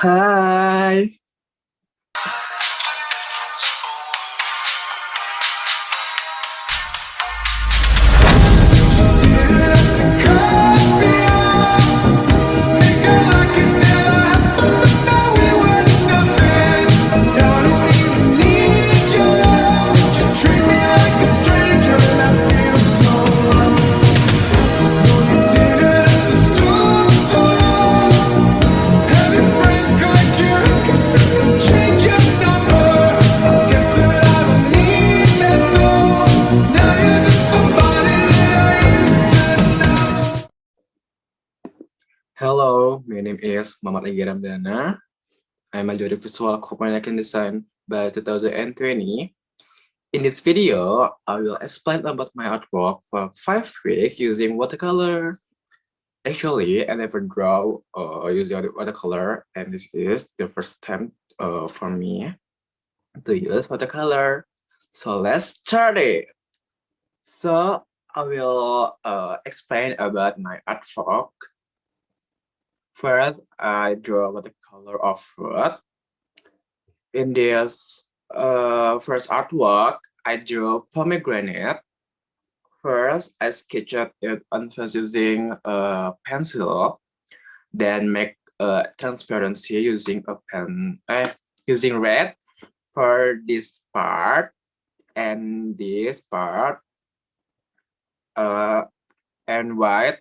Hi. Hello, my name is Egy Ramdhana. I'm a visual communication design by 2020. In this video, I will explain about my artwork for 5 weeks using watercolor. Actually, I never draw using watercolor, and this is the first time for me to use watercolor. So let's start it. So I will explain about my artwork. First, I draw watercolor of fruit. In this first artwork, I drew pomegranate. First, I sketched it on first using a pencil, then make a transparency using a pen, using red for this part and this part, uh, and white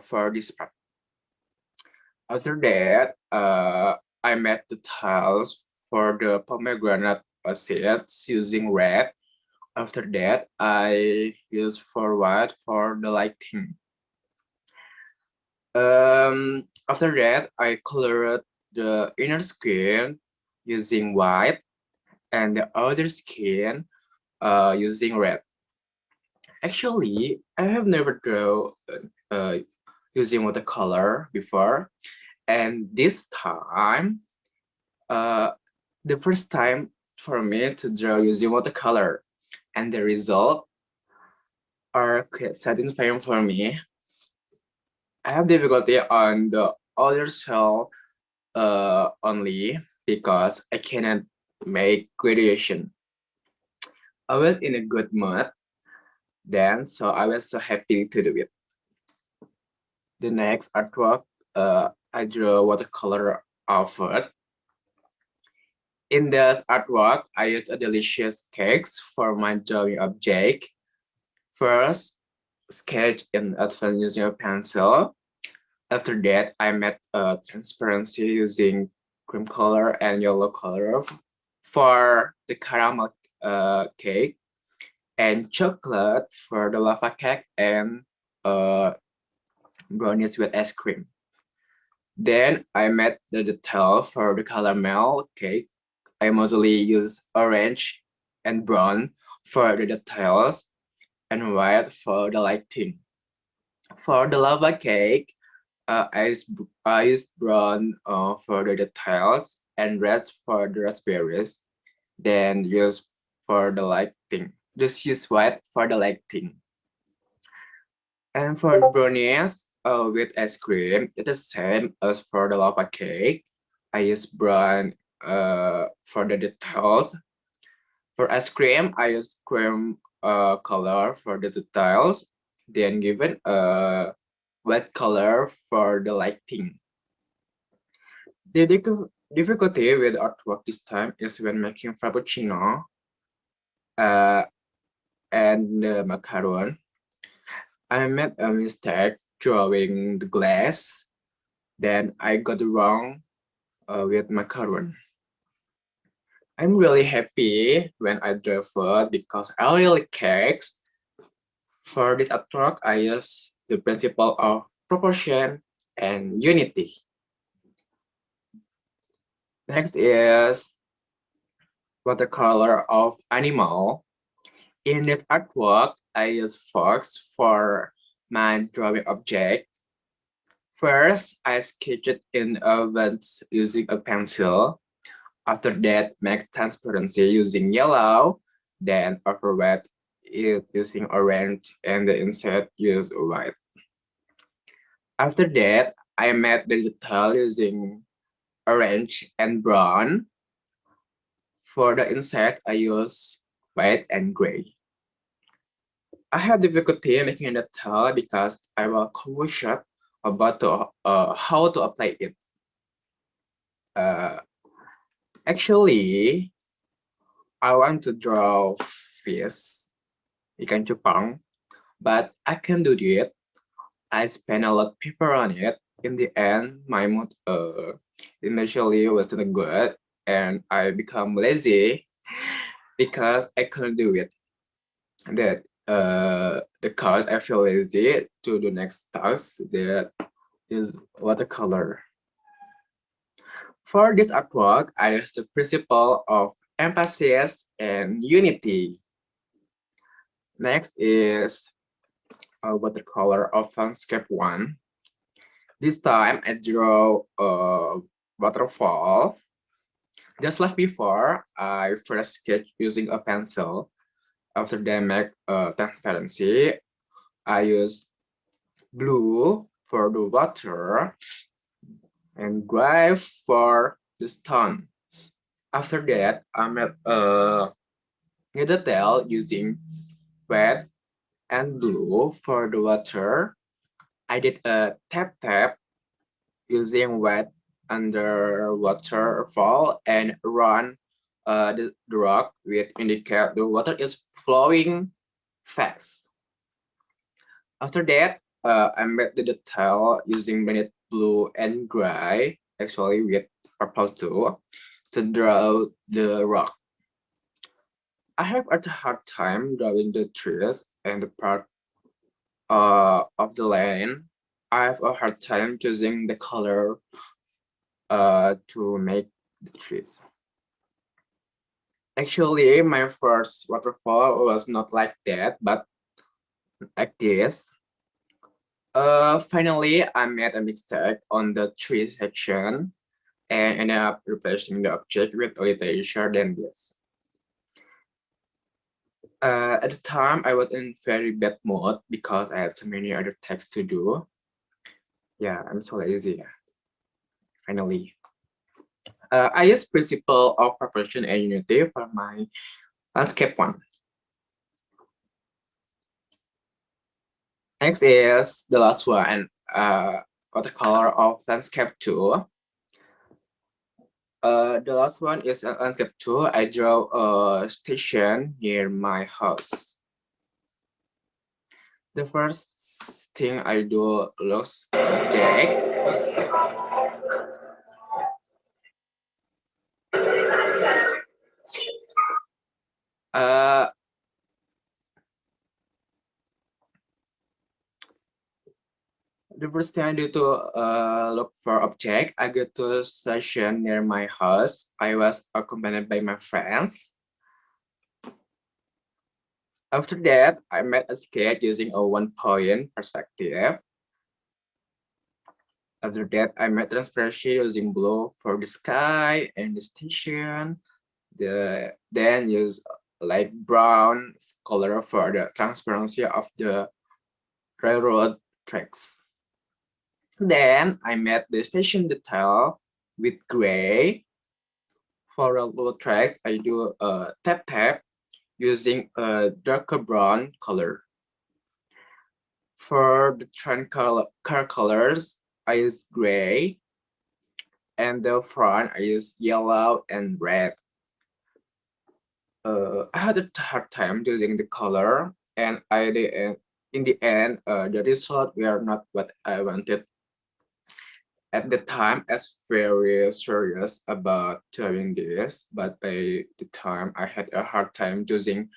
for this part. After that, I made the tiles for the pomegranate seeds using red. After that, I use for white for the lighting. After that, I colored the inner skin using white and the outer skin using red. Actually, I have never drawn using watercolor before, and this time, uh, the first time for me to draw using watercolor, and the result are quite satisfying for me. I have difficulty on the other cell only because I cannot make gradation. I was in a good mood then, so I was so happy to do it. The next artwork, I drew watercolor of it. In this artwork, I used a delicious cakes for my drawing object. First, sketch in advance using a pencil. After that, I made a transparency using cream color and yellow color for the caramel cake, and chocolate for the lava cake, and uh, brownies with ice cream. Then I made the detail for the caramel cake. I mostly use orange and brown for the details and white for the lighting. For the lava cake, I used brown for the details and red for the raspberries. Then use for the lighting. Just use white for the lighting. And for the brownies with ice cream, it is same as for the lava cake. I use brown for the details. For ice cream, I use cream color for the details. Then given a white color for the lighting. The difficulty with artwork this time is when making frappuccino uh, and macaron. I made a mistake drawing the glass. Then I got wrong with macaron. I'm really happy when I draw food because I really like cakes. For this artwork, I use the principle of proportion and unity. Next is watercolor of animal. In this artwork, I use fox for my drawing object. First, I sketched in a vent using a pencil. After that, make transparency using yellow. Then overwet it using orange, and the inside use white. After that, I made the detail using orange, and brown. For the insect, I use white and gray. I had difficulty making the towel because I was confused about how to apply it. Uh, Actually, I want to draw fish, ikan cupang, but I can do it. I spent a lot of paper on it. In the end, my mood initially wasn't good, and I become lazy because I couldn't do it. That the cause I feel lazy to the next task that is watercolor. For this artwork, I use the principle of emphasis and unity. Next is a watercolor of landscape one. This time I draw a waterfall. Just like before, I first sketch using a pencil. After that, make transparency. I use blue for the water and gray for the stone. After that, I made a detail using red and blue for the water. I did a tap using wet under waterfall and run the rock with indicate the water is flowing fast. After that, I made the detail using minute blue and gray, actually with purple too, to draw the rock. I have a hard time drawing the trees and the part of the lane. I have a hard time choosing the color to make the trees. Actually, my first waterfall was not like that, but like this. Finally, I made a mistake on the tree section and ended up replacing the object with a little easier than this. At the time, I was in very bad mood because I had so many other tasks to do. Yeah, I'm so lazy. Finally, I use principle of proportion and unity for my landscape one. Next is the last one, watercolor of landscape two. The last one is landscape two. I draw a station near my house. The first thing I do looks object. Uh, the first thing I do to look for object, I go to a station near my house. I was accompanied by my friends. After that, I made a sketch using a one-point perspective. After that, I made transparency using blue for the sky and the station. Then use light brown color for the transparency of the railroad tracks. Then I made the station detail with gray. For railroad tracks, I do a tap using a darker brown color. For the train car colors, I use gray, and the front I use yellow and red. I had a hard time using the color, and in the end, the result were not what I wanted. At the time, I was very serious about doing this, but by the time I had a hard time choosing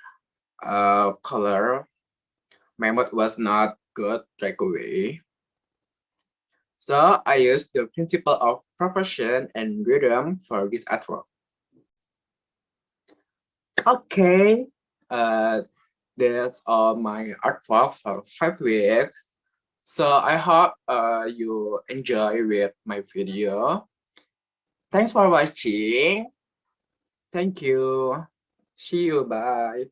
color, my mood was not good right away. So I used the principle of proportion and rhythm for this artwork. Okay, uh, that's all my artwork for 5 weeks. So I hope you enjoy with my video. Thanks for watching. Thank you. See you. Bye.